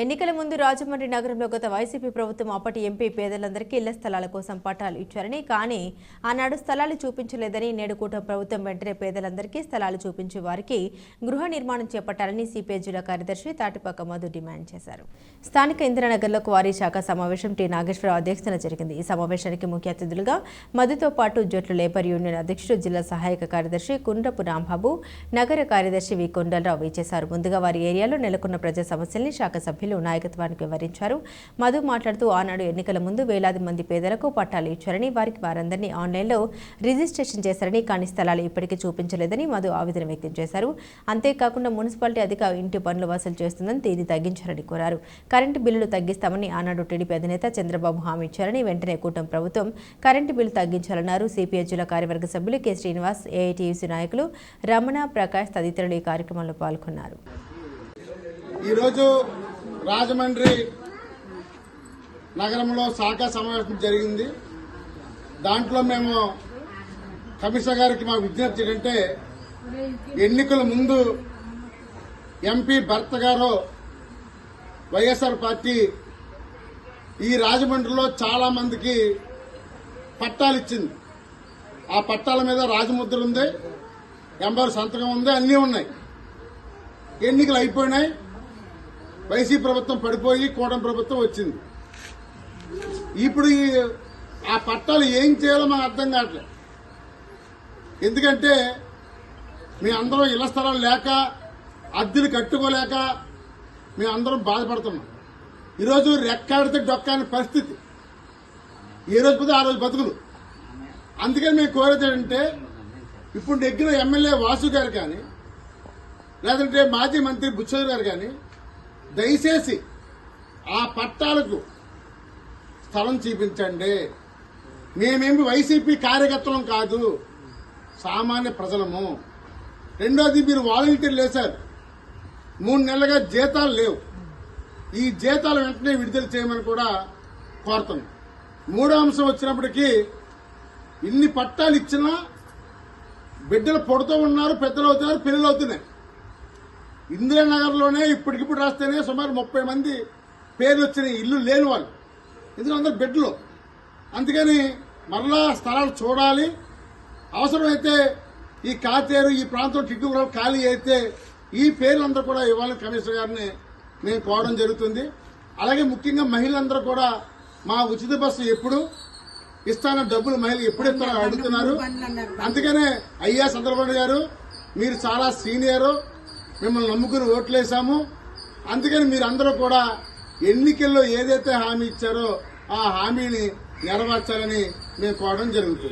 ఎన్నికల ముందు రాజమండ్రి నగరంలో గత వైసీపీ ప్రభుత్వం అప్పటి ఎంపీ పేదలందరికీ ఇళ్ల స్థలాల కోసం పట్టాలు ఇచ్చారని, కానీ ఆనాడు స్థలాలు చూపించలేదని, నేడు కూటమి ప్రభుత్వం వెంటనే పేదలందరికీ స్థలాలు చూపించి వారికి గృహ నిర్మాణం చేపట్టాలని సిపిఐ జిల్లా కార్యదర్శి తాటిపాక మధు డిమాండ్ చేశారు. స్థానిక ఇందిరానగర్లో క్వారీ శాఖ సమావేశం టి నాగేశ్వరరావు అధ్యక్షతన జరిగింది. ఈ సమావేశానికి ముఖ్య అతిథులుగా మధుతో పాటు జొట్లు లేబర్ యూనియన్ అధ్యక్షుడు, జిల్లా సహాయక కార్యదర్శి కుండ్రపు రాంబాబు, నగర కార్యదర్శి వి కొండలరావు విచ్చేశారు. ముందుగా వారి ఏరియాలో నెలకొన్న ప్రజా సమస్యల్ని శాఖ సభ్యులు నాయకత్వానికి వివరించారు. మధు మాట్లాడుతూ ఆనాడు ఎన్నికల ముందు వేలాది మంది పేదలకు పట్టాలు ఇచ్చారని, వారందరినీ ఆన్లైన్లో రిజిస్ట్రేషన్ చేశారని, కానీ స్థలాలు ఇప్పటికీ చూపించలేదని మధు ఆవేదన వ్యక్తం చేశారు. అంతేకాకుండా మున్సిపాలిటీ అధిక ఇంటి పన్నులు వసూలు చేస్తుందని, దీన్ని తగ్గించాలని కోరారు. కరెంటు బిల్లులు తగ్గిస్తామని ఆనాడు టీడీపీ అధినేత చంద్రబాబు హామీ ఇచ్చారని, వెంటనే కూటమి ప్రభుత్వం కరెంటు బిల్లు తగ్గించాలన్నారు. సిపిఐ జిల్లా కార్యవర్గ సభ్యులు కె శ్రీనివాస్, ఏఐటీయూసీ నాయకులు రమణ, ప్రకాష్ తదితరులు ఈ కార్యక్రమంలో పాల్గొన్నారు. ఈరోజు రాజమండ్రి నగరంలో శాఖ సమావేశం జరిగింది. దాంట్లో మేము కమిషనర్ గారికి మా విజ్ఞప్తి ఏంటంటే, ఎన్నికల ముందు ఎంపీ భర్త గారు వైఎస్ఆర్ పార్టీ ఈ రాజమండ్రిలో చాలా మందికి పట్టాలు ఇచ్చింది. ఆ పట్టాల మీద రాజముద్ర ఉంది, ఎంబర్ సంతకం ఉంది, అన్నీ ఉన్నాయి. ఎన్నికలు అయిపోయినాయి, వైసీపీ ప్రభుత్వం పడిపోయి కూటమి ప్రభుత్వం వచ్చింది. ఇప్పుడు ఆ పట్టాలు ఏం చేయాలో మాకు అర్థం కావట్లేదు. ఎందుకంటే మీ అందరం ఇళ్ల స్థలాలు లేక, అద్దెలు కట్టుకోలేక మేమందరం బాధపడుతున్నాం. ఈరోజు రెక్కాడితే డొక్కాని పరిస్థితి. ఏ రోజు పోతే ఆ రోజు బతుకులు. అందుకని మేము కోరేది ఏంటంటే, ఇప్పుడు నెగ్గిన ఎమ్మెల్యే వాసు గారు కానీ, లేదంటే మాజీ మంత్రి బుచ్చయ్య గారు కానీ దయచేసి ఆ పట్టాలకు స్థలం చూపించండి. మేమేమి వైసీపీ కార్యకర్తలం కాదు, సామాన్య ప్రజలము. రెండోది, మీరు వాలంటీర్లు వేశారు, 3 నెలలుగా జీతాలు లేవు. ఈ జీతాలు వెంటనే విడుదల చేయమని కూడా కోరుతున్నాం. మూడో అంశం వచ్చినప్పటికీ, ఇన్ని పట్టాలు ఇచ్చినా బిడ్డలు పుడుతూ ఉన్నారు, పెద్దలు అవుతున్నారు, పిల్లలు అవుతున్నాయి. ఇందిరానగర్లోనే ఇప్పటికిప్పుడు రాస్తేనే సుమారు 30 మంది పేర్లు వచ్చినాయి, ఇల్లు లేని వాళ్ళు. ఎందుకంటే అందరు బిడ్డలు. అందుకని మరలా స్థలాలు చూడాలి. అవసరమైతే ఈ కాతేరు, ఈ ప్రాంతం టిక్కు ఖాళీ అయితే ఈ పేర్లందరూ కూడా ఇవ్వాలని కమిషనర్ గారిని మేము కోరడం జరుగుతుంది. అలాగే ముఖ్యంగా మహిళలందరూ కూడా మా ఉచిత బస్సు ఎప్పుడు ఇస్తాన డబ్బులు మహిళలు ఎప్పుడు ఇస్తారో అడుగుతున్నారు. అందుకనే అయ్యా చంద్రబాబు గారు, మీరు చాలా సీనియరు, మిమ్మల్ని నమ్ముకుని ఓట్లేశాము. అందుకని మీరందరూ కూడా ఎన్నికల్లో ఏదైతే హామీ ఇచ్చారో ఆ హామీని నెరవేర్చాలని మేము కోరడం జరుగుతుంది.